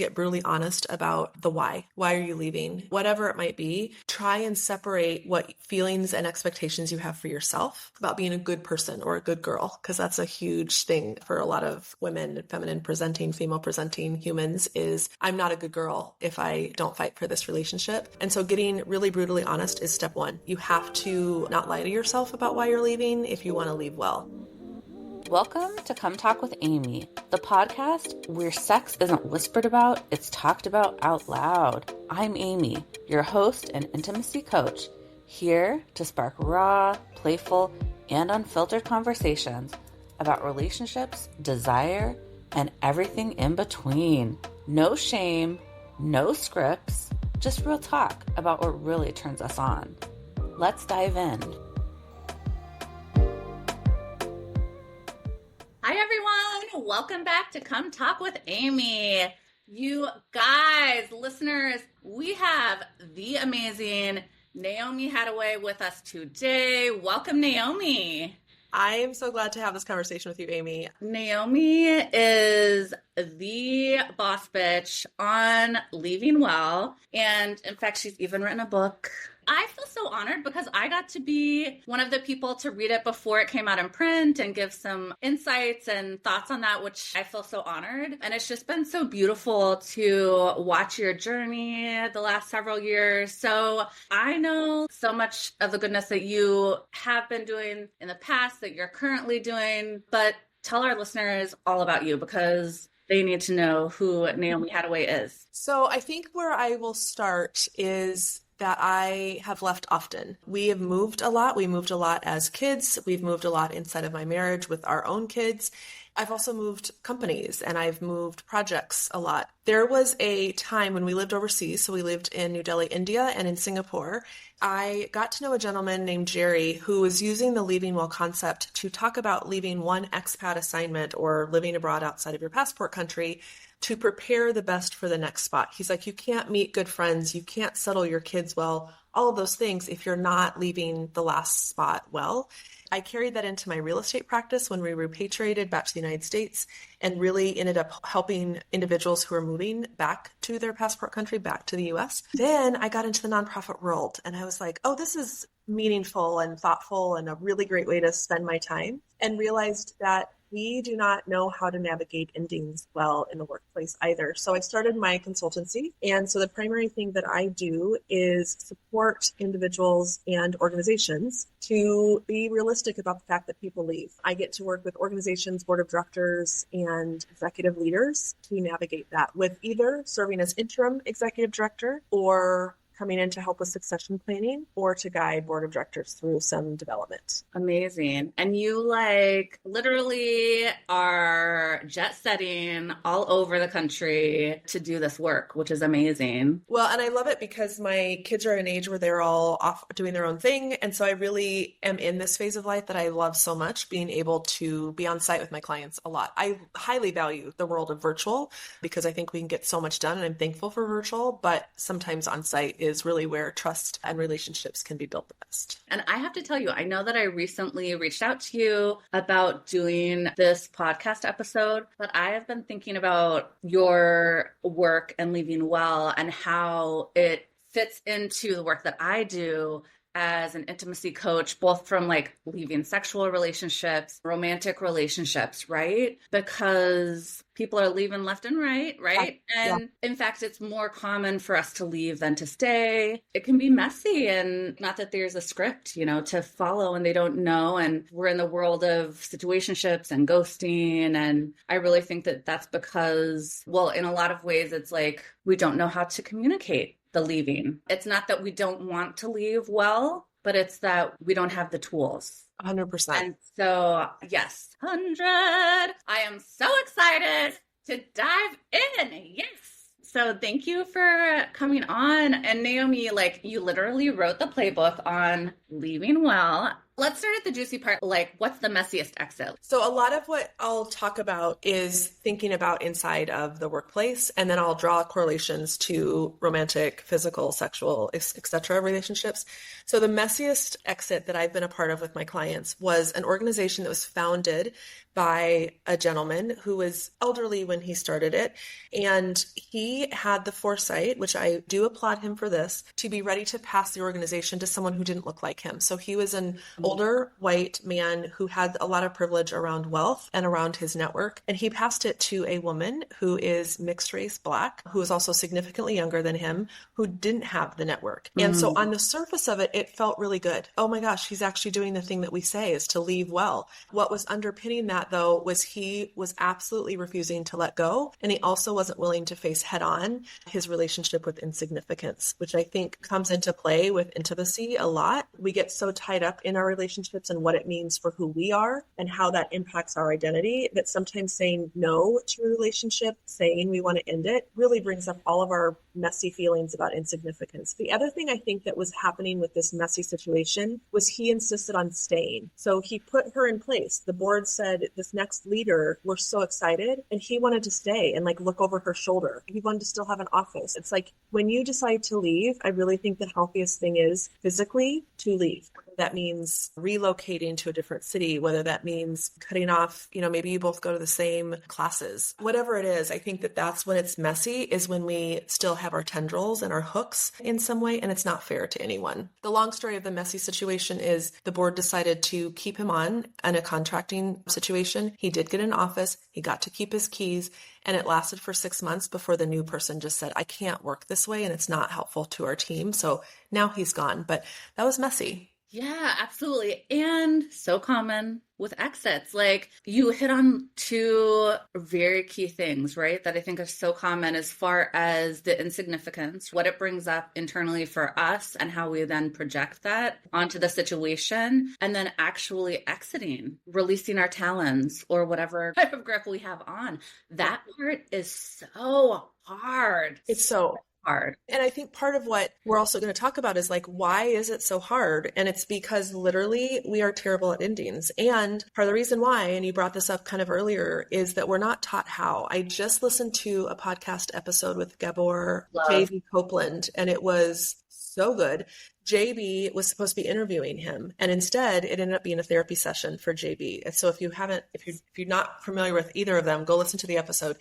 Get brutally honest about the why. Why are you leaving? Whatever it might be, try and separate what feelings and expectations you have for yourself about being a good person or a good girl, because that's a huge thing for a lot of women, feminine presenting, female presenting humans is I'm not a good girl if I don't fight for this relationship. And so getting really brutally honest is step one. You have to not lie to yourself about why you're leaving if you want to leave well. Welcome to Come Talk with Aimee, the podcast where sex isn't whispered about, it's talked about out loud. I'm Aimee, your host and intimacy coach, here to spark raw, playful, and unfiltered conversations about relationships, desire, and everything in between. No shame, no scripts, just real talk about what really turns us on. Let's dive in. Hi, everyone. Welcome back to Come Talk with Aimee. You guys, listeners, we have the amazing Naomi Hattaway with us today. Welcome, Naomi. I am so glad to have this conversation with you, Aimee. Naomi is the boss bitch on Leaving Well. And in fact, she's even written a book. I feel so honored because I got to be one of the people to read it before it came out in print and give some insights and thoughts on that, which I feel so honored. And it's just been so beautiful to watch your journey the last several years. So I know so much of the goodness that you have been doing in the past, that you're currently doing, but tell our listeners all about you because they need to know who Naomi Hattaway is. So I think where I will start is that I have left often. We have moved a lot. We moved a lot as kids. We've moved a lot inside of my marriage with our own kids. I've also moved companies and I've moved projects a lot. There was a time when we lived overseas. So we lived in New Delhi, India, and in Singapore. I got to know a gentleman named Jerry who was using the Leaving Well concept to talk about leaving one expat assignment or living abroad outside of your passport country to prepare the best for the next spot. He's like, you can't meet good friends, you can't settle your kids well, all of those things if you're not leaving the last spot well. I carried that into my real estate practice when we repatriated back to the United States and really ended up helping individuals who are moving back to their passport country, back to the US. Then I got into the nonprofit world and I was like, oh, this is meaningful and thoughtful and a really great way to spend my time, and realized that we do not know how to navigate endings well in the workplace either. So I started my consultancy. And so the primary thing that I do is support individuals and organizations to be realistic about the fact that people leave. I get to work with organizations, board of directors, and executive leaders to navigate that with either serving as interim executive director or coming in to help with succession planning or to guide board of directors through some development. Amazing. And you literally are jet setting all over the country to do this work, which is amazing. Well, and I love it because my kids are at an age where they're all off doing their own thing. And so I really am in this phase of life that I love so much, being able to be on site with my clients a lot. I highly value the world of virtual because I think we can get so much done, and I'm thankful for virtual, but sometimes on site is really where trust and relationships can be built the best. And I have to tell you, I know that I recently reached out to you about doing this podcast episode, but I have been thinking about your work and Leaving Well and how it fits into the work that I do as an intimacy coach, both from like leaving sexual relationships, romantic relationships, right? Because people are leaving left and right? And in fact, it's more common for us to leave than to stay. It can be messy, and not that there's a script, to follow and they don't know. And we're in the world of situationships and ghosting. And I really think that that's because, well, in a lot of ways, it's like we don't know how to communicate the leaving. It's not that we don't want to leave well, but it's that we don't have the tools. 100%. And so, yes, 100. I am so excited to dive in. Yes. So thank you for coming on. And Naomi, you literally wrote the playbook on Leaving Well. Let's start at the juicy part. Like, what's the messiest exit? So a lot of what I'll talk about is thinking about inside of the workplace, and then I'll draw correlations to romantic, physical, sexual, etc. relationships. So the messiest exit that I've been a part of with my clients was an organization that was founded by a gentleman who was elderly when he started it. And he had the foresight, which I do applaud him for this, to be ready to pass the organization to someone who didn't look like him. So he was an older white man who had a lot of privilege around wealth and around his network. And he passed it to a woman who is mixed race Black, who is also significantly younger than him, who didn't have the network. And so on the surface of it, it felt really good. Oh my gosh, he's actually doing the thing that we say is to leave well. What was underpinning that, though, was he was absolutely refusing to let go. And he also wasn't willing to face head on his relationship with insignificance, which I think comes into play with intimacy a lot. We get so tied up in our relationships and what it means for who we are and how that impacts our identity that sometimes saying no to a relationship, saying we want to end it, really brings up all of our messy feelings about insignificance. The other thing I think that was happening with this messy situation was he insisted on staying. So he put her in place. The board said, this next leader, we're so excited. And he wanted to stay and like look over her shoulder. He wanted to still have an office. It's like when you decide to leave, I really think the healthiest thing is physically to leave. That means relocating to a different city, whether that means cutting off, maybe you both go to the same classes, whatever it is. I think that that's when it's messy, is when we still have our tendrils and our hooks in some way, and it's not fair to anyone. The long story of the messy situation is the board decided to keep him on in a contracting situation. He did get an office. He got to keep his keys. And it lasted for 6 months before the new person just said, I can't work this way and it's not helpful to our team. So now he's gone. But that was messy. Yeah, absolutely. And so common with exits. Like, you hit on two very key things, right? That I think are so common as far as the insignificance, what it brings up internally for us and how we then project that onto the situation, and then actually exiting, releasing our talons or whatever type of grip we have on. That part is so hard. It's so hard. And I think part of what we're also going to talk about is like, why is it so hard? And it's because literally we are terrible at endings. And part of the reason why, and you brought this up kind of earlier, is that we're not taught how. I just listened to a podcast episode with Gabor J.B. Copeland, and it was so good. JB was supposed to be interviewing him, and instead it ended up being a therapy session for JB. And so if you're not familiar with either of them, go listen to the episode.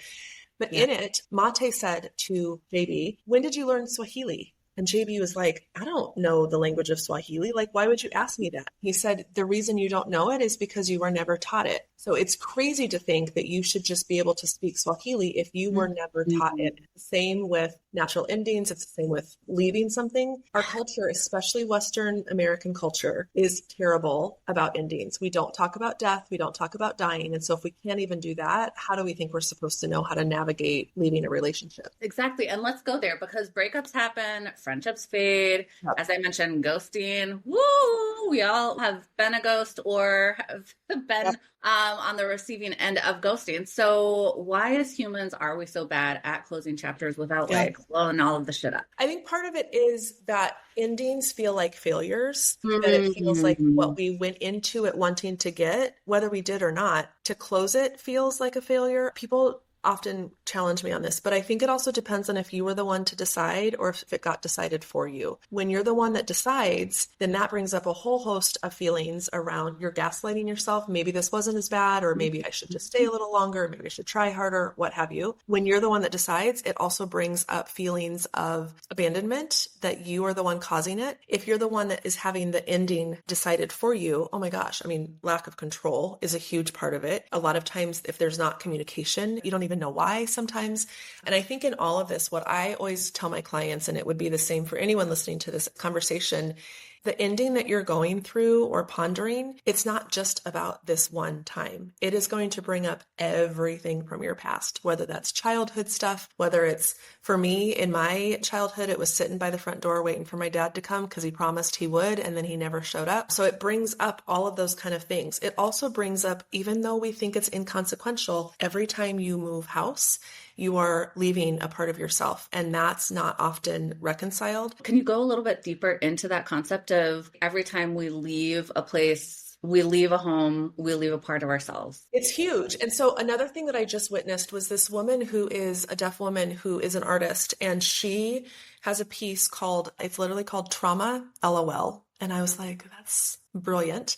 But in it, Mate said to JB, when did you learn Swahili? And JB was like, I don't know the language of Swahili. Like, why would you ask me that? He said, the reason you don't know it is because you were never taught it. So it's crazy to think that you should just be able to speak Swahili if you were never taught it. Same with natural endings. It's the same with leaving something. Our culture, especially Western American culture, is terrible about endings. We don't talk about death. We don't talk about dying. And so if we can't even do that, how do we think we're supposed to know how to navigate leaving a relationship? Exactly. And let's go there, because breakups happen, friendships fade. Yep. As I mentioned, ghosting. Woo! We all have been a ghost or have been on the receiving end of ghosting. So why as humans are we so bad at closing chapters without like blowing all of the shit up? I think part of it is that endings feel like failures, that it feels like what we went into it wanting to get, whether we did or not, to close it feels like a failure. People often challenge me on this, but I think it also depends on if you were the one to decide or if it got decided for you. When you're the one that decides, then that brings up a whole host of feelings around you're gaslighting yourself. Maybe this wasn't as bad, or maybe I should just stay a little longer. Maybe I should try harder, what have you. When you're the one that decides, it also brings up feelings of abandonment, that you are the one causing it. If you're the one that is having the ending decided for you, oh my gosh, I mean, lack of control is a huge part of it. A lot of times, if there's not communication, you don't even know why sometimes. And I think in all of this, what I always tell my clients, and it would be the same for anyone listening to this conversation, the ending that you're going through or pondering, it's not just about this one time. It is going to bring up everything from your past, whether that's childhood stuff, whether it's, for me, in my childhood, it was sitting by the front door waiting for my dad to come because he promised he would, and then he never showed up. So it brings up all of those kind of things. It also brings up, even though we think it's inconsequential, every time you move house, you are leaving a part of yourself. And that's not often reconciled. Can you go a little bit deeper into that concept of every time we leave a place, we leave a home, we leave a part of ourselves? It's huge. And so another thing that I just witnessed was this woman who is a deaf woman who is an artist, and she has a piece called, it's literally called Trauma, LOL. And I was like, that's brilliant.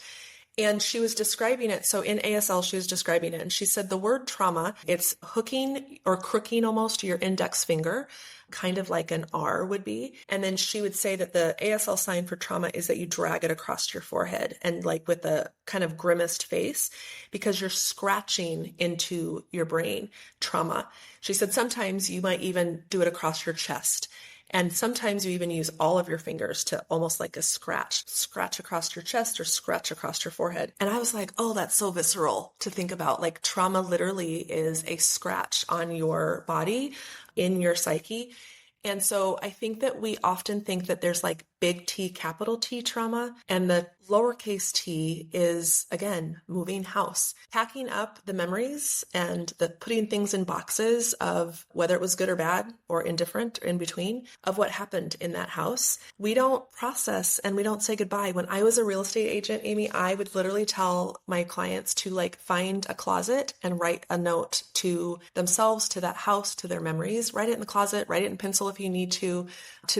And she was describing it. So in ASL, she was describing it. And she said the word trauma, it's hooking or crooking almost your index finger, kind of like an R would be. And then she would say that the ASL sign for trauma is that you drag it across your forehead and like with a kind of grimaced face because you're scratching into your brain trauma. She said sometimes you might even do it across your chest. And sometimes you even use all of your fingers to almost like a scratch across your chest or scratch across your forehead. And I was like, oh, that's so visceral to think about. Like trauma literally is a scratch on your body, in your psyche. And so I think that we often think that there's like big T, capital T trauma, and the lowercase t is, again, moving house, packing up the memories and the putting things in boxes of whether it was good or bad or indifferent or in between of what happened in that house. We don't process and we don't say goodbye. When I was a real estate agent, Aimee, I would literally tell my clients to like find a closet and write a note to themselves, to that house, to their memories, write it in the closet, write it in pencil if you need to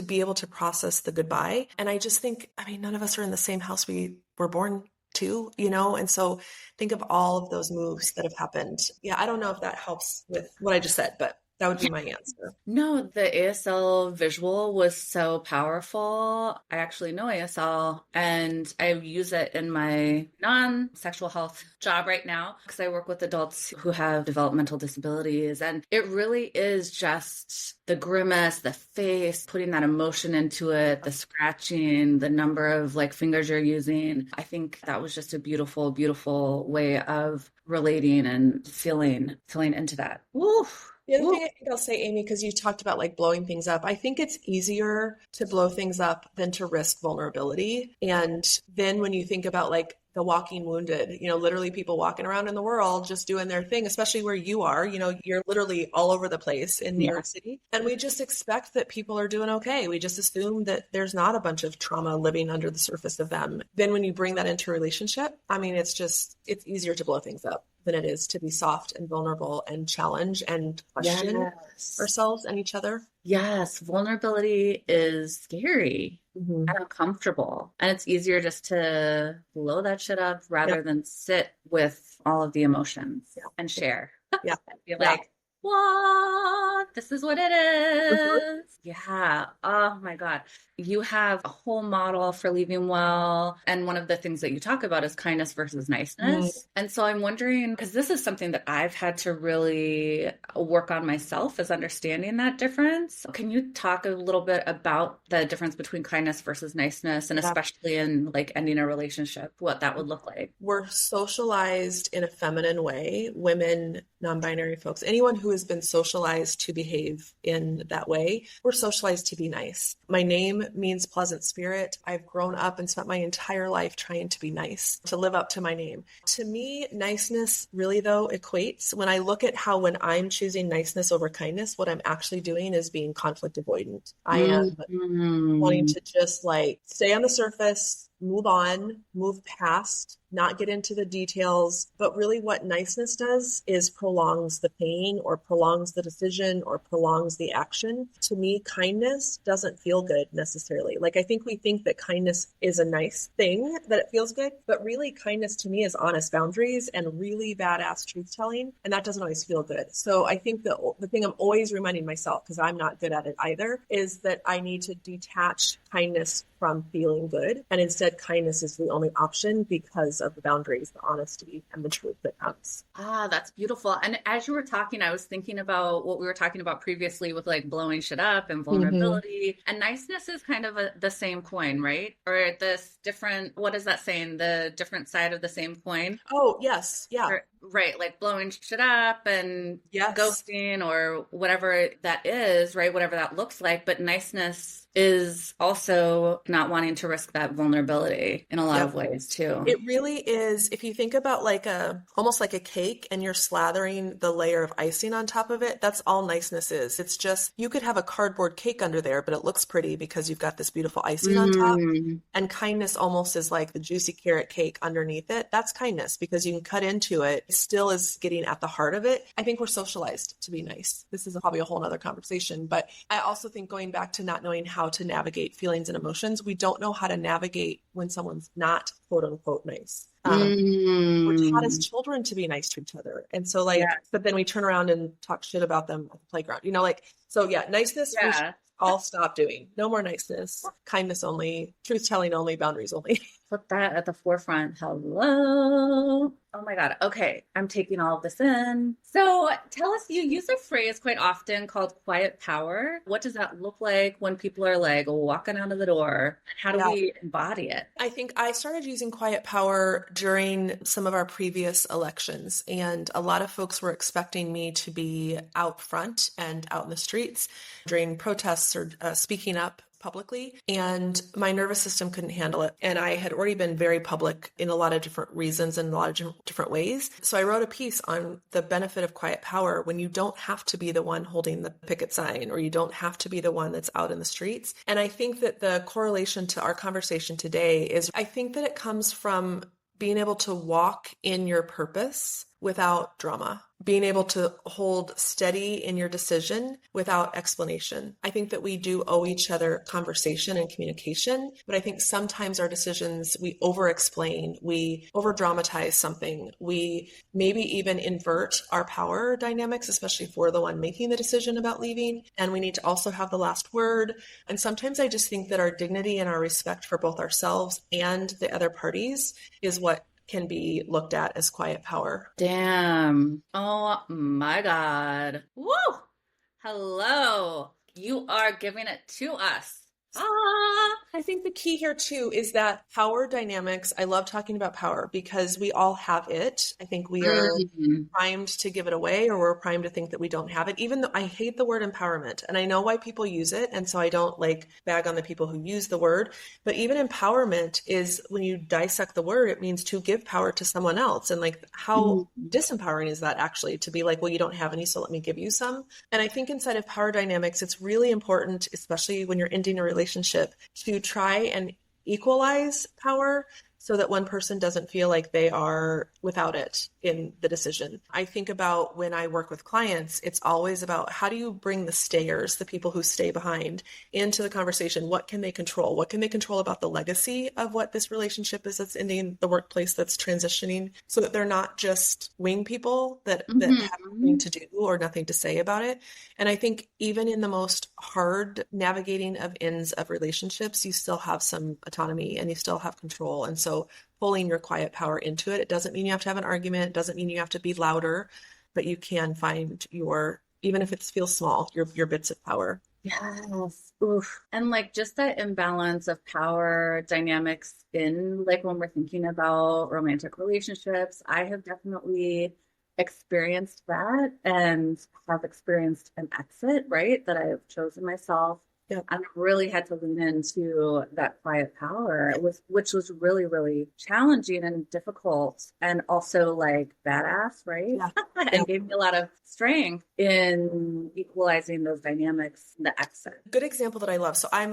be able to process the goodbye. And I just think, I mean, none of us are in the same house we were born to, you know? And so think of all of those moves that have happened. Yeah, I don't know if that helps with what I just said, but that would be my answer. No, the ASL visual was so powerful. I actually know ASL and I use it in my non-sexual health job right now because I work with adults who have developmental disabilities. And it really is just the grimace, the face, putting that emotion into it, the scratching, the number of like fingers you're using. I think that was just a beautiful, beautiful way of relating and feeling into that. Woof. The other thing I think I'll say, Aimee, because you talked about like blowing things up, I think it's easier to blow things up than to risk vulnerability. And then when you think about like the walking wounded, you know, literally people walking around in the world just doing their thing, especially where you are, you know, you're literally all over the place in New York City. And we just expect that people are doing okay. We just assume that there's not a bunch of trauma living under the surface of them. Then when you bring that into a relationship, I mean, it's easier to blow things up than it is to be soft and vulnerable and challenge and question ourselves and each other. Yes, vulnerability is scary and uncomfortable. And it's easier just to blow that shit up rather than sit with all of the emotions and share. Yeah. Be like, what? This is what it is. Yeah. Oh my God. You have a whole model for leaving well. And one of the things that you talk about is kindness versus niceness. And so I'm wondering, because this is something that I've had to really work on myself, is understanding that difference. Can you talk a little bit about the difference between kindness versus niceness, and especially in like ending a relationship, what that would look like? We're socialized in a feminine way. Women, non-binary folks, anyone who has been socialized to behave in that way, we're socialized to be nice. My name means pleasant spirit. I've grown up and spent my entire life trying to be nice, to live up to my name. To me, niceness really, though, equates. When I look at how when I'm choosing niceness over kindness, what I'm actually doing is being conflict avoidant. I am wanting to just like stay on the surface, move on, move past, not get into the details. But really what niceness does is prolongs the pain or prolongs the decision or prolongs the action. To me, kindness doesn't feel good necessarily. Like I think we think that kindness is a nice thing, that it feels good, but really kindness to me is honest boundaries and really badass truth telling. And that doesn't always feel good. So I think the thing I'm always reminding myself, because I'm not good at it either, is that I need to detach kindness from feeling good. And instead, kindness is the only option because of the boundaries, the honesty, and the truth that comes. Ah, that's beautiful. And as you were talking, I was thinking about what we were talking about previously with like blowing shit up and vulnerability. And niceness is kind of the same coin, right? Or this different, what is that saying? The different side of the same coin? Oh, yes. Yeah. Right. Like blowing shit up and ghosting or whatever that is, right? Whatever that looks like. But niceness is also not wanting to risk that vulnerability in a lot of Yep. ways too. It really is. If you think about like almost like a cake and you're slathering the layer of icing on top of it, that's all niceness is. It's just, you could have a cardboard cake under there, but it looks pretty because you've got this beautiful icing on top. Mm, And kindness almost is like the juicy carrot cake underneath it. That's kindness because you can cut into it. It still is getting at the heart of it. I think we're socialized to be nice. This is probably a whole nother conversation, but I also think going back to not knowing how to navigate feelings and emotions, we don't know how to navigate when someone's not quote unquote nice. We're taught as mm, children to be nice to each other. And so like, yeah, but then we turn around and talk shit about them at the playground, like, so yeah, niceness we should yeah. all stop doing. No more niceness, kindness only, truth telling only, boundaries only. Put that at the forefront. Hello. Oh my God. Okay. I'm taking all of this in. So tell us, you use a phrase quite often called quiet power. What does that look like when people are like walking out of the door? How do Yeah. we embody it? I think I started using quiet power during some of our previous elections, and a lot of folks were expecting me to be out front and out in the streets during protests or speaking up publicly, and my nervous system couldn't handle it. And I had already been very public in a lot of different reasons and a lot of different ways. So I wrote a piece on the benefit of quiet power when you don't have to be the one holding the picket sign, or you don't have to be the one that's out in the streets. And I think that the correlation to our conversation today is, I think that it comes from being able to walk in your purpose without drama, being able to hold steady in your decision without explanation. I think that we do owe each other conversation and communication, but I think sometimes our decisions, we over-explain, we over-dramatize something, we maybe even invert our power dynamics, especially if we're the one making the decision about leaving, and we need to also have the last word. And sometimes I just think that our dignity and our respect for both ourselves and the other parties is what can be looked at as quiet power. Damn. Oh my God. Woo! Hello. You are giving it to us. Ah. I think the key here too is that power dynamics. I love talking about power because we all have it. I think we are Mm, primed to give it away, or we're primed to think that we don't have it, even though I hate the word empowerment and I know why people use it. And so I don't like bag on the people who use the word, but even empowerment is, when you dissect the word, it means to give power to someone else. And like, how mm, disempowering is that actually to be like, well, you don't have any, so let me give you some. And I think inside of power dynamics, it's really important, especially when you're ending a relationship, to try and equalize power so that one person doesn't feel like they are without it in the decision. I think about when I work with clients, it's always about how do you bring the stayers, the people who stay behind, into the conversation. What can they control? What can they control about the legacy of what this relationship is that's ending, the workplace that's transitioning, so that they're not just wing people that have nothing mhm. to do or nothing to say about it. And I think even in the most hard navigating of ends of relationships, you still have some autonomy and you still have control. And so pulling your quiet power into it, it doesn't mean you have to have an argument, it doesn't mean you have to be louder, but you can find your, even if it feels small, your bits of power. Yes. Oof. And like just that imbalance of power dynamics in like when we're thinking about romantic relationships, I have definitely experienced that and have experienced an exit, right? That I have chosen myself Yeah. and really had to lean into that quiet power, which was really, really challenging and difficult and also like badass, right? Yeah. Yeah. And gave me a lot of strength in equalizing those dynamics, the exit. Good example that I love. So I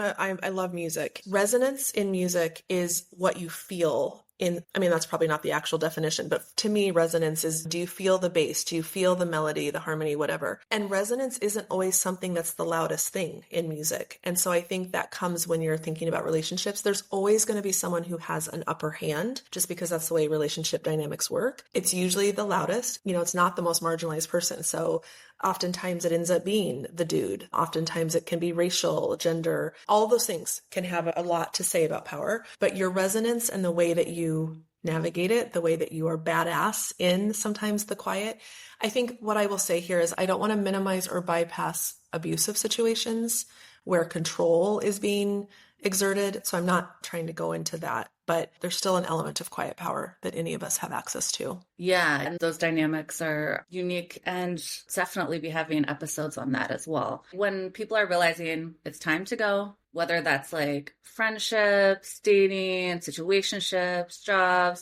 love music. Resonance in music is what you feel in, I mean, that's probably not the actual definition, but to me, resonance is, do you feel the bass? Do you feel the melody, the harmony, whatever? And resonance isn't always something that's the loudest thing in music. And so I think that comes when you're thinking about relationships. There's always going to be someone who has an upper hand just because that's the way relationship dynamics work. It's usually the loudest, it's not the most marginalized person. So oftentimes it ends up being the dude. Oftentimes it can be racial, gender, all those things can have a lot to say about power, but your resonance and the way that you navigate it, the way that you are badass in sometimes the quiet. I think what I will say here is I don't want to minimize or bypass abusive situations where control is being exerted. So I'm not trying to go into that, but there's still an element of quiet power that any of us have access to. Yeah, and those dynamics are unique and definitely be having episodes on that as well. When people are realizing it's time to go, whether that's like friendships, dating, situationships, jobs,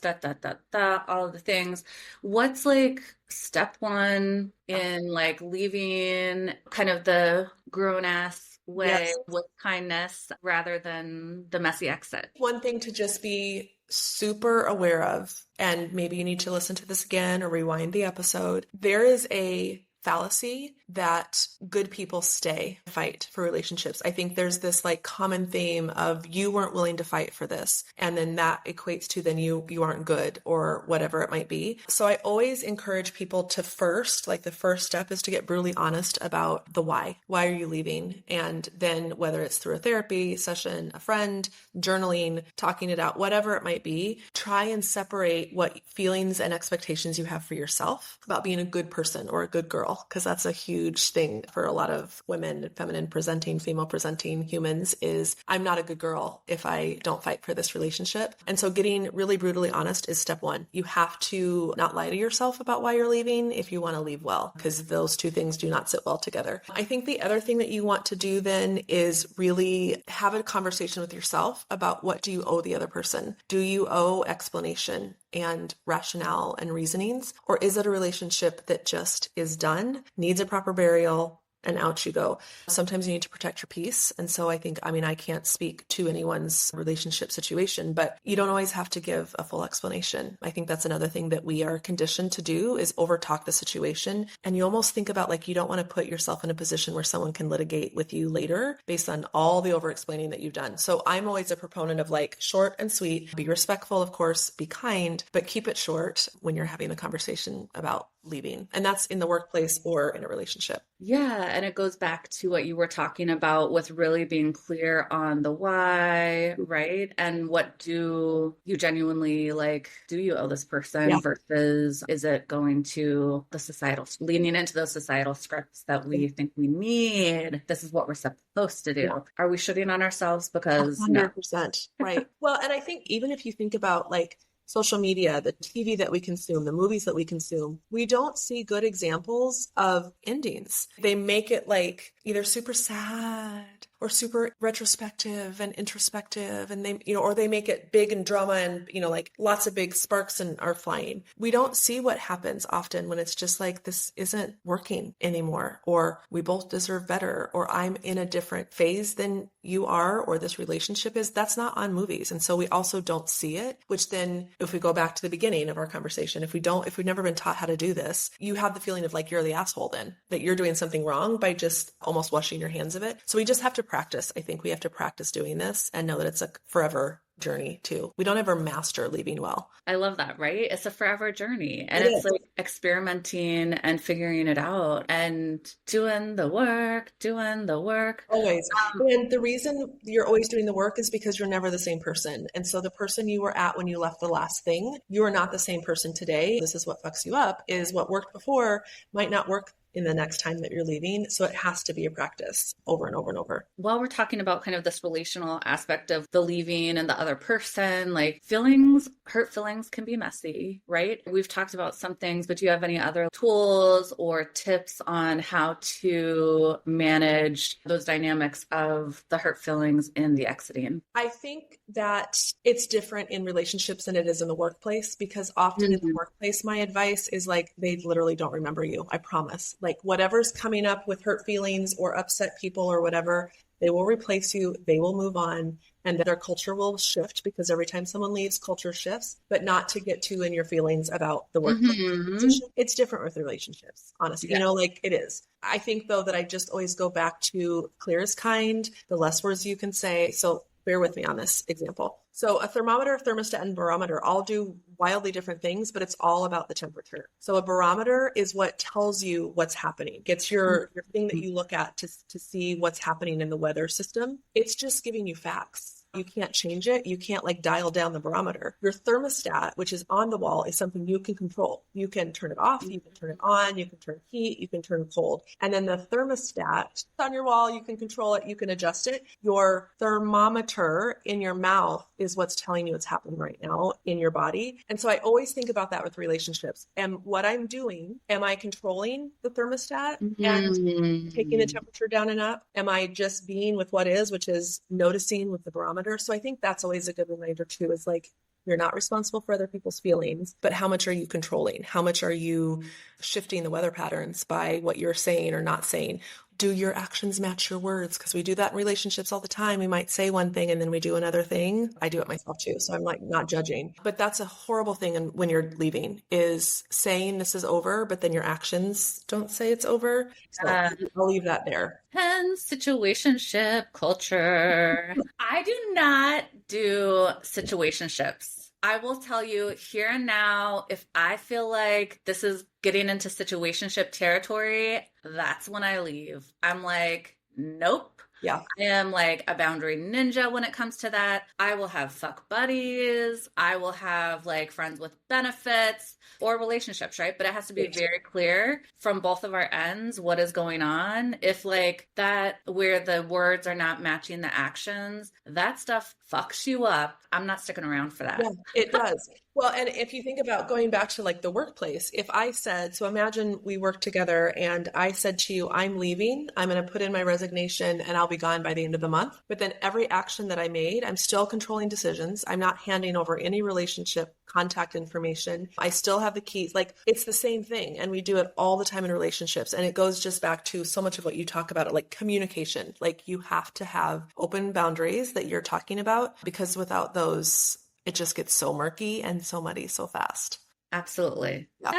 all of the things. What's like step one in like leaving kind of the grown ass way Yes. with kindness rather than the messy exit? One thing to just be super aware of, and maybe you need to listen to this again or rewind the episode. There is a fallacy that good people stay fight for relationships. I think there's this like common theme of you weren't willing to fight for this, and then that equates to then you aren't good or whatever it might be. So I always encourage people to first, like the first step is to get brutally honest about the why. Why are you leaving? And then whether it's through a therapy session, a friend, journaling, talking it out, whatever it might be, try and separate what feelings and expectations you have for yourself about being a good person or a good girl, because that's a huge thing for a lot of women, feminine presenting, female presenting humans is I'm not a good girl if I don't fight for this relationship. And so getting really brutally honest is step one. You have to not lie to yourself about why you're leaving if you want to leave well, because those two things do not sit well together. I think the other thing that you want to do then is really have a conversation with yourself about what do you owe the other person? Do you owe explanation and rationale and reasonings? Or is it a relationship that just is done, needs a proper burial, and out you go? Sometimes you need to protect your peace. And so I think, I can't speak to anyone's relationship situation, but you don't always have to give a full explanation. I think that's another thing that we are conditioned to do is overtalk the situation. And you almost think about like, you don't want to put yourself in a position where someone can litigate with you later based on all the overexplaining that you've done. So I'm always a proponent of like short and sweet, be respectful, of course, be kind, but keep it short when you're having the conversation about leaving. And that's in the workplace or in a relationship. Yeah, and it goes back to what you were talking about with really being clear on the why, right? And what do you genuinely like, do you owe this person Yeah. versus is it going to the societal, leaning into those societal scripts that we think we need? This is what we're supposed to do. Yeah. Are we shitting on ourselves because no? 100%. Right. Well, and I think even if you think about like social media, the TV that we consume, the movies that we consume, we don't see good examples of endings. They make it like either super sad or super retrospective and introspective, and they, or they make it big and drama and, like lots of big sparks and are flying. We don't see what happens often when it's just like, this isn't working anymore, or we both deserve better, or I'm in a different phase than you are, or this relationship is. That's not on movies. And so we also don't see it, which then if we go back to the beginning of our conversation, if we've never been taught how to do this, you have the feeling of like, you're the asshole then, that you're doing something wrong by just almost washing your hands of it. So we just have to practice. I think we have to practice doing this and know that it's a forever journey too. We don't ever master leaving well. I love that, right? It's a forever journey. And It it's is. like experimenting and figuring it out and doing the work. Always. And the reason you're always doing the work is because you're never the same person. And so the person you were at when you left the last thing, you are not the same person today. This is what fucks you up, is what worked before might not work in the next time that you're leaving. So it has to be a practice over and over and over. While we're talking about kind of this relational aspect of the leaving and the other person, like feelings, hurt feelings can be messy, right? We've talked about some things, but do you have any other tools or tips on how to manage those dynamics of the hurt feelings in the exiting? I think that it's different in relationships than it is in the workplace, because often in the workplace, my advice is like, they literally don't remember you. I promise. Like whatever's coming up with hurt feelings or upset people or whatever, they will replace you. They will move on, and their culture will shift, because every time someone leaves, culture shifts, but not to get too in your feelings about the work. It's different with relationships, honestly, like it is. I think though that I just always go back to clear is kind, the less words you can say. So bear with me on this example. So a thermometer, thermostat, and barometer all do wildly different things, but it's all about the temperature. So a barometer is what tells you what's happening. It's your thing that you look at to see what's happening in the weather system. It's just giving you facts. You can't change it. You can't like dial down the barometer. Your thermostat, which is on the wall, is something you can control. You can turn it off, you can turn it on, you can turn heat, you can turn cold. And then the thermostat on your wall, you can control it, you can adjust it. Your thermometer in your mouth is what's telling you what's happening right now in your body. And so I always think about that with relationships. And what I'm doing, am I controlling the thermostat and taking the temperature down and up? Am I just being with what is, which is noticing with the barometer? So I think that's always a good reminder too, is like, you're not responsible for other people's feelings, but how much are you controlling? How much are you shifting the weather patterns by what you're saying or not saying? Do your actions match your words? Because we do that in relationships all the time. We might say one thing and then we do another thing. I do it myself too. So I'm like not judging, but that's a horrible thing. And when you're leaving is saying this is over, but then your actions don't say it's over. So I'll leave that there. And situationship culture. I do not do situationships. I will tell you here and now, if I feel like this is getting into situationship territory, that's when I leave. I'm like, nope. Yeah. I am like a boundary ninja when it comes to that. I will have fuck buddies. I will have like friends with benefits or relationships, right? But it has to be very clear from both of our ends what is going on. If like that, where the words are not matching the actions, that stuff fucks you up. I'm not sticking around for that. Yeah, it does. Well, and if you think about going back to like the workplace, if I said, so imagine we work together and I said to you, I'm leaving, I'm going to put in my resignation and I'll be gone by the end of the month. But then every action that I made, I'm still controlling decisions. I'm not handing over any relationship contact information. I still have the keys. Like it's the same thing. And we do it all the time in relationships. And it goes just back to so much of what you talk about, like communication. Like you have to have open boundaries that you're talking about, because without those, it just gets so murky and so muddy so fast. Absolutely. Yeah.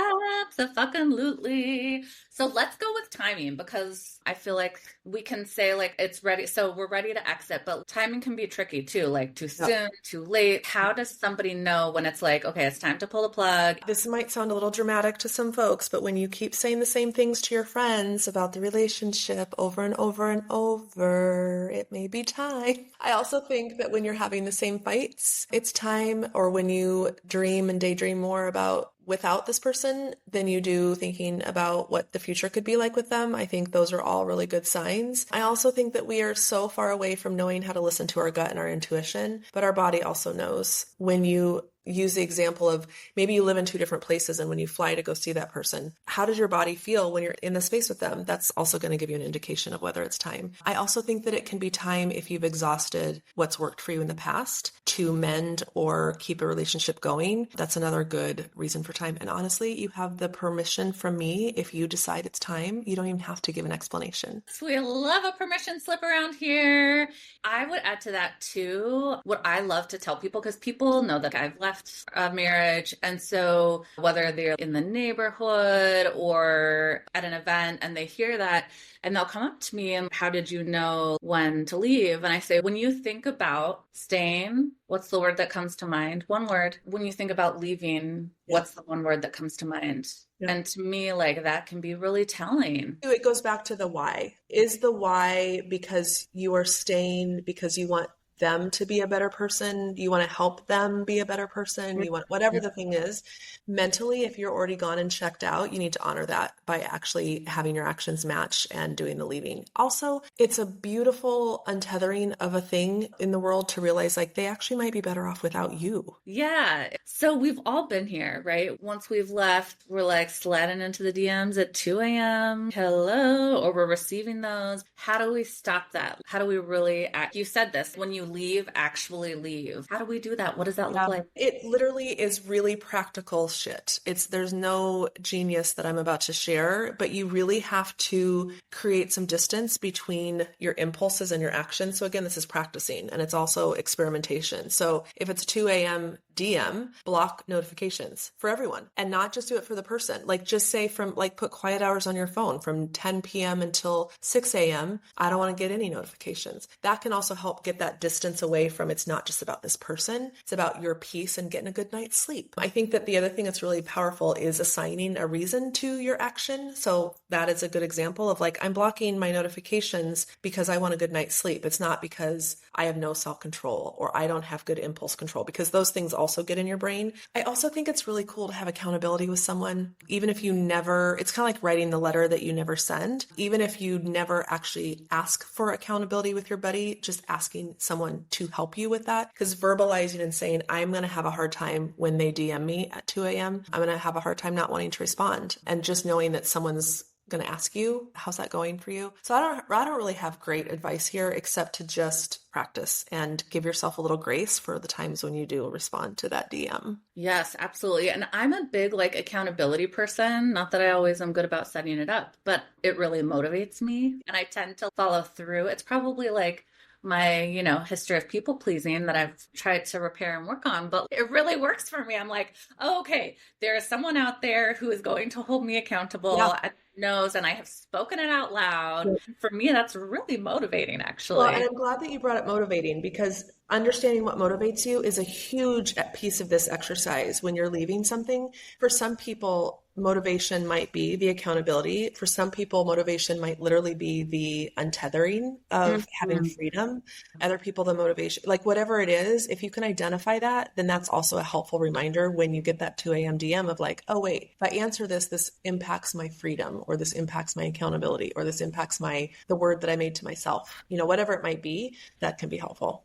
Absolutely. So let's go with timing, because I feel like we can say like it's ready. So we're ready to exit, but timing can be tricky too, like too soon, too late. How does somebody know when it's like, okay, it's time to pull the plug? This might sound a little dramatic to some folks, but when you keep saying the same things to your friends about the relationship over and over and over, it may be time. I also think that when you're having the same fights, it's time, or when you dream and daydream more about without this person than you do thinking about what the future could be like with them. I think those are all really good signs. I also think that we are so far away from knowing how to listen to our gut and our intuition, but our body also knows. When you use the example of maybe you live in two different places and when you fly to go see that person, how does your body feel when you're in the space with them? That's also going to give you an indication of whether it's time. I also think that it can be time if you've exhausted what's worked for you in the past to mend or keep a relationship going. That's another good reason for time. And honestly, you have the permission from me. If you decide it's time, you don't even have to give an explanation. So we love a permission slip around here. I would add to that too, what I love to tell people, because people know that I've left a marriage. And so whether they're in the neighborhood or at an event and they hear that, and they'll come up to me and, how did you know when to leave? And I say, when you think about staying, what's the word that comes to mind? One word. When you think about leaving, what's the one word that comes to mind? Yeah. And to me, like, that can be really telling. It goes back to the why. Is the why because you are staying because you want them to be a better person? You want to help them be a better person? You want whatever the thing is. Mentally, if you're already gone and checked out, you need to honor that by actually having your actions match and doing the leaving. Also, it's a beautiful untethering of a thing in the world to realize like they actually might be better off without you. Yeah. So we've all been here, right? Once we've left, we're like sliding into the DMs at 2 a.m. Hello, or we're receiving those. How do we stop that? How do we really act? You said this, when you leave, actually leave. How do we do that? What does that look like? It literally is really practical shit. There's no genius that I'm about to share, but you really have to create some distance between your impulses and your actions. So again, this is practicing and it's also experimentation. So if it's 2 a.m. DM, block notifications for everyone and not just do it for the person. Like just say put quiet hours on your phone from 10 p.m. until 6 a.m. I don't want to get any notifications. That can also help get that distance distance away from, it's not just about this person, it's about your peace and getting a good night's sleep. I think that the other thing that's really powerful is assigning a reason to your action. So that is a good example of like, I'm blocking my notifications because I want a good night's sleep. It's not because I have no self-control or I don't have good impulse control, because those things also get in your brain. I also think it's really cool to have accountability with someone, even if you never, it's kind of like writing the letter that you never send. Even if you never actually ask for accountability with your buddy, just asking someone to help you with that. Because verbalizing and saying, I'm going to have a hard time when they DM me at 2 a.m. I'm going to have a hard time not wanting to respond. And just knowing that someone's going to ask you, how's that going for you? So I don't really have great advice here, except to just practice and give yourself a little grace for the times when you do respond to that DM. Yes, absolutely. And I'm a big like accountability person. Not that I always am good about setting it up, but it really motivates me and I tend to follow through. It's probably like my, history of people pleasing that I've tried to repair and work on, but it really works for me. I'm like, oh, okay, there is someone out there who is going to hold me accountable. Yeah. And knows, and I have spoken it out loud. Yeah. For me, that's really motivating, actually. Well, and I'm glad that you brought up motivating, because understanding what motivates you is a huge piece of this exercise when you're leaving something. For some people, motivation might be the accountability. For some people, motivation might literally be the untethering of having freedom. Other people, the motivation, like whatever it is, if you can identify that, then that's also a helpful reminder when you get that 2 a.m. DM of like, oh, wait, if I answer this impacts my freedom, or this impacts my accountability, or this impacts the word that I made to myself, whatever it might be, that can be helpful.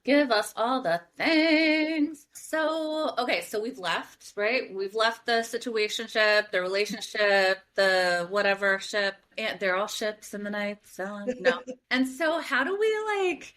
Give us all the things. So, okay, so we've left, right? We've left the situationship, the relationship, the whatever ship, and they're all ships in the night sailing. No. And so how do we like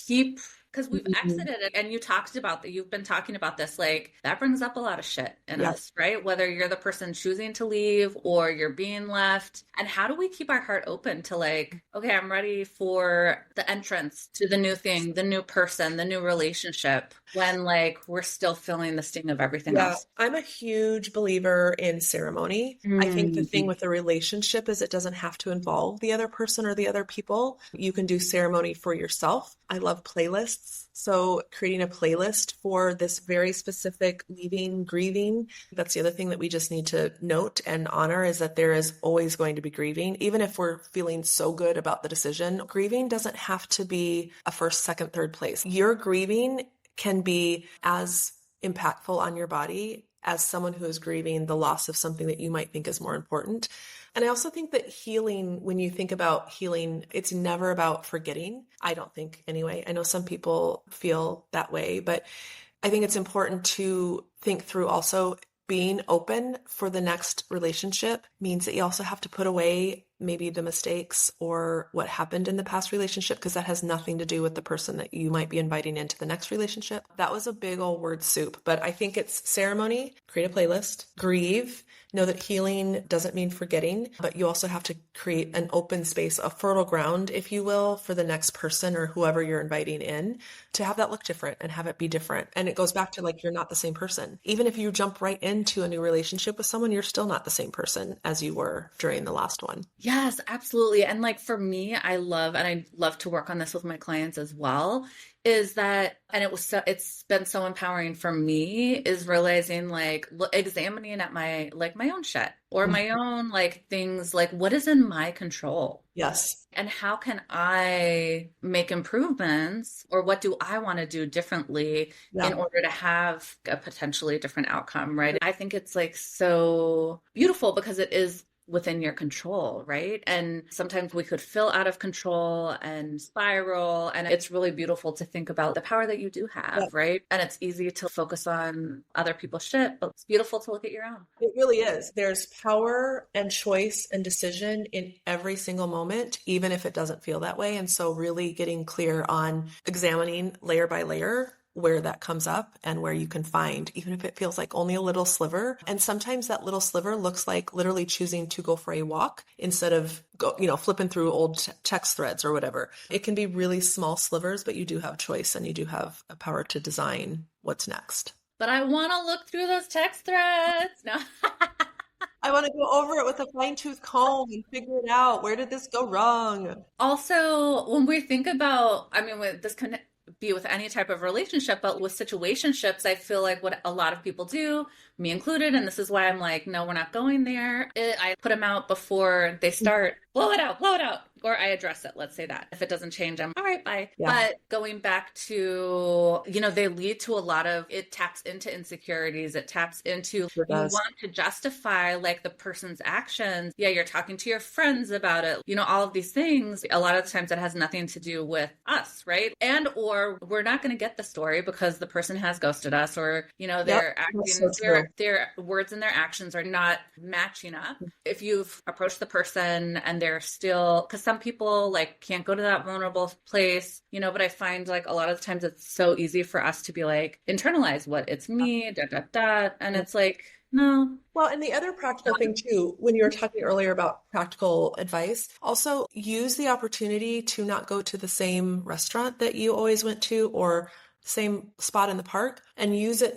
keep, because we've exited it, and you talked about that, you've been talking about this, like that brings up a lot of shit in us, right? Whether you're the person choosing to leave or you're being left. And how do we keep our heart open to like, okay, I'm ready for the entrance to the new thing, the new person, the new relationship, when like we're still feeling the sting of everything else? I'm a huge believer in ceremony. I think the thing with a relationship is it doesn't have to involve the other person or the other people. You can do ceremony for yourself. I love playlists. So creating a playlist for this very specific leaving, grieving, that's the other thing that we just need to note and honor, is that there is always going to be grieving. Even if we're feeling so good about the decision, grieving doesn't have to be a first, second, third place. Your grieving can be as impactful on your body as someone who is grieving the loss of something that you might think is more important. And I also think that healing, when you think about healing, it's never about forgetting. I don't think, anyway. I know some people feel that way, but I think it's important to think through also being open for the next relationship means that you also have to put away maybe the mistakes or what happened in the past relationship, because that has nothing to do with the person that you might be inviting into the next relationship. That was a big old word soup, but I think it's ceremony, create a playlist, grieve, know that healing doesn't mean forgetting, but you also have to create an open space, a fertile ground, if you will, for the next person or whoever you're inviting in to have that look different and have it be different. And it goes back to like, you're not the same person. Even if you jump right into a new relationship with someone, you're still not the same person as you were during the last one. Yes, absolutely. And like for me, I love to work on this with my clients as well, is that, and it's been so empowering for me, is realizing like examining at my own shit or my own like things, like what is in my control? Yes. And how can I make improvements, or what do I want to do differently in order to have a potentially different outcome, right? I think it's like so beautiful because it is within your control, right? And sometimes we could feel out of control and spiral. And it's really beautiful to think about the power that you do have, right? And it's easy to focus on other people's shit, but it's beautiful to look at your own. It really is. There's power and choice and decision in every single moment, even if it doesn't feel that way. And so really getting clear on examining layer by layer where that comes up and where you can find, even if it feels like only a little sliver. And sometimes that little sliver looks like literally choosing to go for a walk instead of flipping through old text threads or whatever. It can be really small slivers, but you do have choice and you do have a power to design what's next. But I want to look through those text threads. No. I want to go over it with a fine-tooth comb and figure it out. Where did this go wrong? Also, when we think about, I mean, this can be with any type of relationship, but with situationships, I feel like what a lot of people do, me included, and this is why I'm like, no, we're not going there. I put them out before they start, blow it out, or I address it. Let's say that. If it doesn't change, I'm all right, bye. Yeah. But going back to, they lead to a lot of, it taps into insecurities. It taps into, Sure you does. want to justify like the person's actions. Yeah, you're talking to your friends about it, all of these things. A lot of the times it has nothing to do with us, right? And or we're not going to get the story because the person has ghosted us, or Yep, they're that's acting, so true. their words and their actions are not matching up. If you've approached the person and they're still, because some people like can't go to that vulnerable place, but I find like a lot of the times it's so easy for us to be like internalize what it's me, and it's like, no. Well, and the other practical thing too, when you were talking earlier about practical advice, also use the opportunity to not go to the same restaurant that you always went to or same spot in the park, and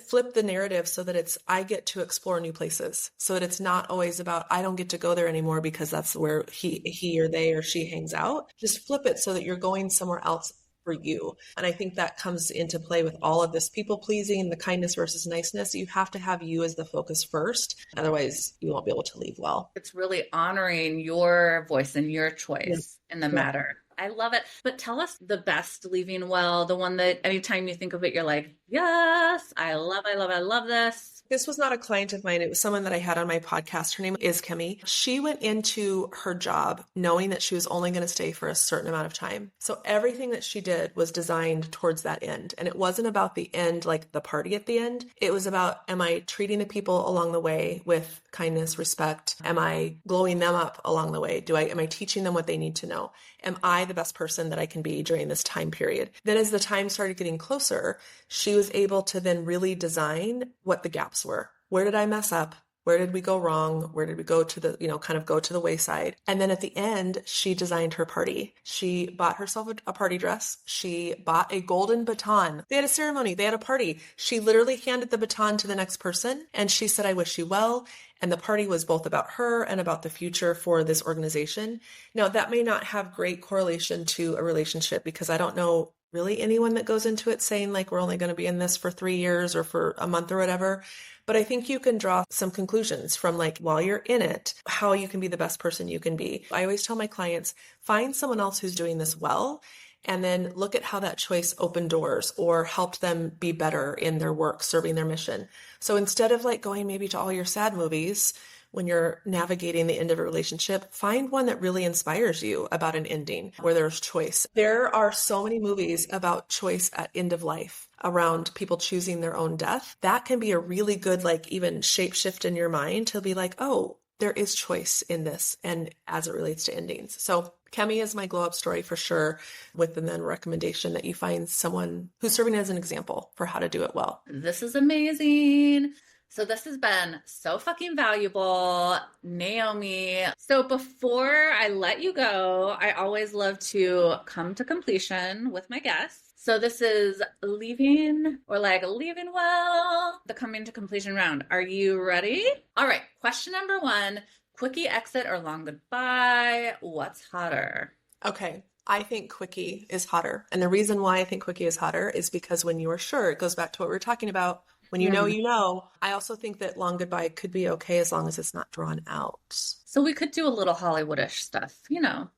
flip the narrative so that it's, I get to explore new places. So that it's not always about, I don't get to go there anymore because that's where he or they or she hangs out. Just flip it so that you're going somewhere else for you. And I think that comes into play with all of this people pleasing, the kindness versus niceness. You have to have you as the focus first. Otherwise, you won't be able to leave well. It's really honoring your voice and your Yeah. choice in the Yeah. matter. I love it. But tell us the best leaving well, the one that anytime you think of it, you're like, yes, I love this. This was not a client of mine. It was someone that I had on my podcast. Her name is Aimee. She went into her job knowing that she was only going to stay for a certain amount of time. So everything that she did was designed towards that end. And it wasn't about the end, like the party at the end. It was about, am I treating the people along the way with kindness, respect? Am I glowing them up along the way? Am I teaching them what they need to know? Am I the best person that I can be during this time period? Then as the time started getting closer, she was able to then really design what the gaps were. Where did I mess up? Where did we go wrong? Where did we go to the, kind of go to the wayside? And then at the end, she designed her party. She bought herself a party dress. She bought a golden baton. They had a ceremony. They had a party. She literally handed the baton to the next person. And she said, I wish you well. And the party was both about her and about the future for this organization. Now, that may not have great correlation to a relationship because I don't know really anyone that goes into it saying like, we're only going to be in this for 3 years or for a month or whatever. But I think you can draw some conclusions from like, while you're in it, how you can be the best person you can be. I always tell my clients, find someone else who's doing this well, and then look at how that choice opened doors or helped them be better in their work, serving their mission. So instead of like going maybe to all your sad movies when you're navigating the end of a relationship, find one that really inspires you about an ending where there's choice. There are so many movies about choice at end of life around people choosing their own death. That can be a really good, like even shape shift in your mind to be like, oh, there is choice in this and as it relates to endings. So Aimee is my glow up story for sure, with the then recommendation that you find someone who's serving as an example for how to do it well. This is amazing. So this has been so fucking valuable, Naomi. So before I let you go, I always love to come to completion with my guests. So this is leaving well, the coming to completion round. Are you ready? All right. Question number 1, quickie exit or long goodbye? What's hotter? Okay. I think quickie is hotter. And the reason why I think quickie is hotter is because when you are sure, it goes back to what we were talking about. When you know, you know. I also think that long goodbye could be okay as long as it's not drawn out. So we could do a little Hollywoodish stuff,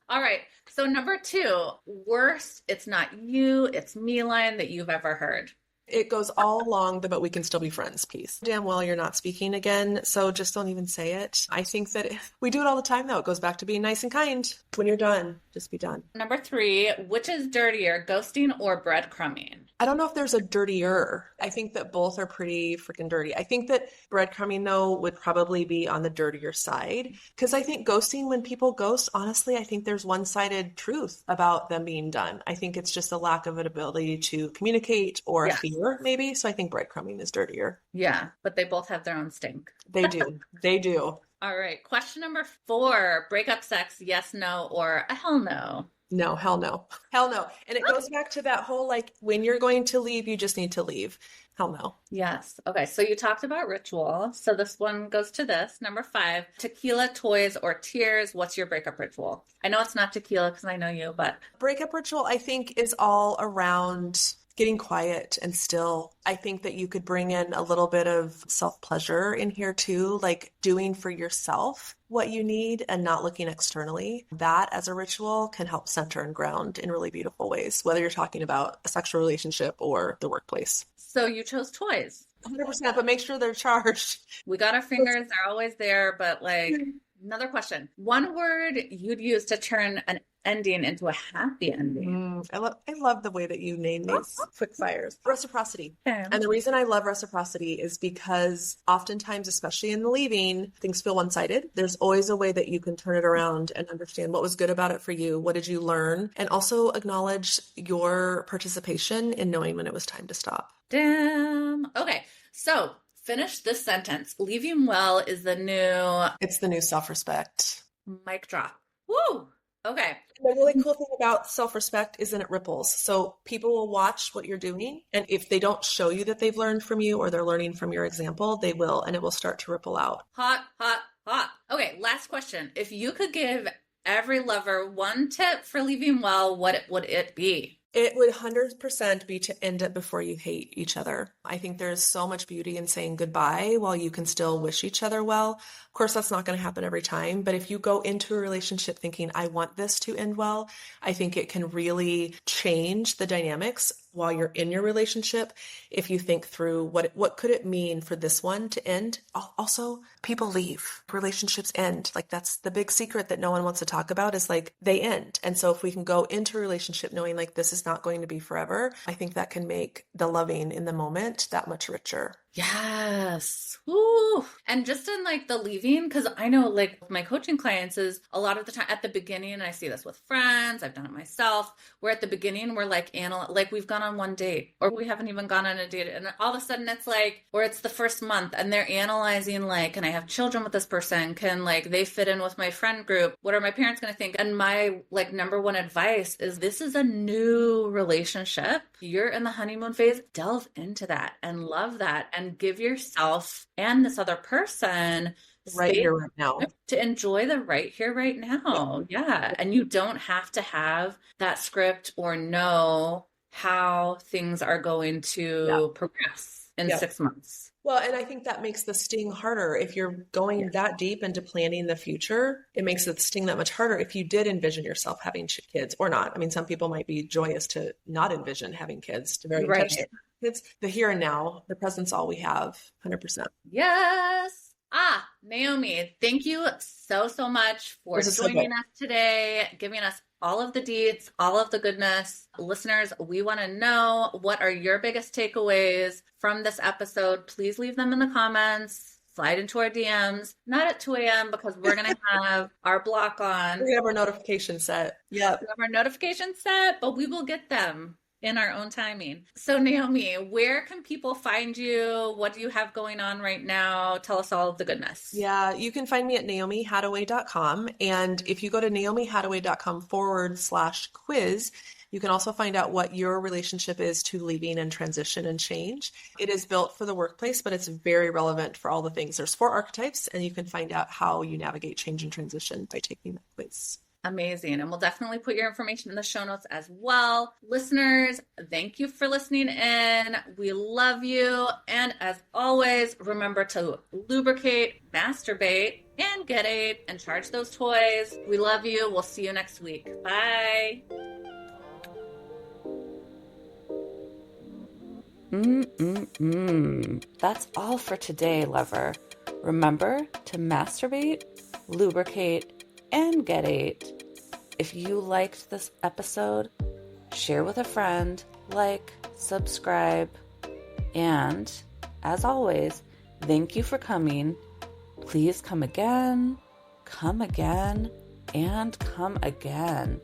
All right. So number 2, worst, it's not you, it's me line that you've ever heard. It goes all along the, but we can still be friends piece. Damn well you're not speaking again, so just don't even say it. I think that we do it all the time, though. It goes back to being nice and kind. When you're done, just be done. Number 3, which is dirtier, ghosting or breadcrumbing? I don't know if there's a dirtier. I think that both are pretty freaking dirty. I think that breadcrumbing, though, would probably be on the dirtier side. Because I think ghosting, when people ghost, honestly, I think there's one-sided truth about them being done. I think it's just a lack of an ability to communicate or fear, maybe. So I think breadcrumbing is dirtier. Yeah, but they both have their own stink. They do. They do. All right. Question number 4, breakup sex, yes, no, or a hell no? No, hell no. Hell no. And it goes back to that whole like, when you're going to leave, you just need to leave. Hell no. Yes. Okay. So you talked about ritual. So this one goes to this. Number 5, tequila, toys, or tears. What's your breakup ritual? I know it's not tequila because I know you, but Breakup ritual, I think, is all around getting quiet and still. I think that you could bring in a little bit of self-pleasure in here too, like doing for yourself what you need and not looking externally. That as a ritual can help center and ground in really beautiful ways, whether you're talking about a sexual relationship or the workplace. so you chose toys. 100%, but make sure they're charged. We got our fingers, they're always there, but like another question. One word you'd use to turn an ending into a happy ending. I love the way that you name these quick fires. Reciprocity. Okay. And the reason I love reciprocity is because oftentimes, especially in the leaving, things feel one-sided. There's always a way that you can turn it around and understand what was good about it for you. What did you learn? And also acknowledge your participation in knowing when it was time to stop. Damn. Okay. So finish this sentence. Leaving well is the new It's the new self-respect. mic drop. Woo. Okay. The really cool thing about self-respect is that it ripples. So people will watch what you're doing. And if they don't show you that they've learned from you or they're learning from your example, they will, and it will start to ripple out. Hot, hot, hot. Okay. Last question. If you could give every lover one tip for leaving well, what would it be? It would 100% be to end it before you hate each other. I think there's so much beauty in saying goodbye while you can still wish each other well. Of course, that's not going to happen every time, but if you go into a relationship thinking, I want this to end well, I think it can really change the dynamics while you're in your relationship. If you think through what could it mean for this one to end? Also, people leave, relationships end. Like that's the big secret that no one wants to talk about is like they end. And so if we can go into a relationship knowing like this is not going to be forever, I think that can make the loving in the moment that much richer. Yes. Ooh. And just in like the leaving, because I know like with my coaching clients is a lot of the time at the beginning, and I see this with friends, I've done it myself, where at the beginning we're like, like we've gone on one date or we haven't even gone on a date. And all of a sudden it's like, or it's the first month and they're analyzing like, can I have children with this person? Can like they fit in with my friend group? What are my parents going to think? And my like number one advice is this is a new relationship. You're in the honeymoon phase. Delve into that and love that and give yourself and this other person Right here, right now. to enjoy the right here, right now. Yeah. And you don't have to have that script or know how things are going to progress in 6 months. Well, and I think that makes the sting harder. If you're going that deep into planning the future, it makes the sting that much harder if you did envision yourself having kids or not. I mean, some people might be joyous to not envision having kids, to very intentionally. It's the here and now, the present's all we have, 100%. Yes. Naomi, thank you so much for joining us today, giving us all of the deets, all of the goodness. Listeners, we want to know, what are your biggest takeaways from this episode? Please leave them in the comments. Slide into our DMs, not at 2 a.m. because we're going to have our block on. We have our notification set. Yeah. We have our notification set, but we will get them in our own timing. So Naomi, where can people find you? What do you have going on right now? Tell us all of the goodness. Yeah, you can find me at naomihattaway.com. And if you go to naomihattaway.com/quiz, you can also find out what your relationship is to leaving and transition and change. It is built for the workplace, but it's very relevant for all the things. There's 4 archetypes, and you can find out how you navigate change and transition by taking that quiz. Amazing. And we'll definitely put your information in the show notes as well. Listeners, thank you for listening in. We love you. And as always, remember to lubricate, masturbate, and get it, and charge those toys. We love you. We'll see you next week. Bye. That's all for today, lover. Remember to masturbate, lubricate, and get it. If you liked this episode, share with a friend, like, subscribe, and as always, thank you for coming. Please come again, and come again.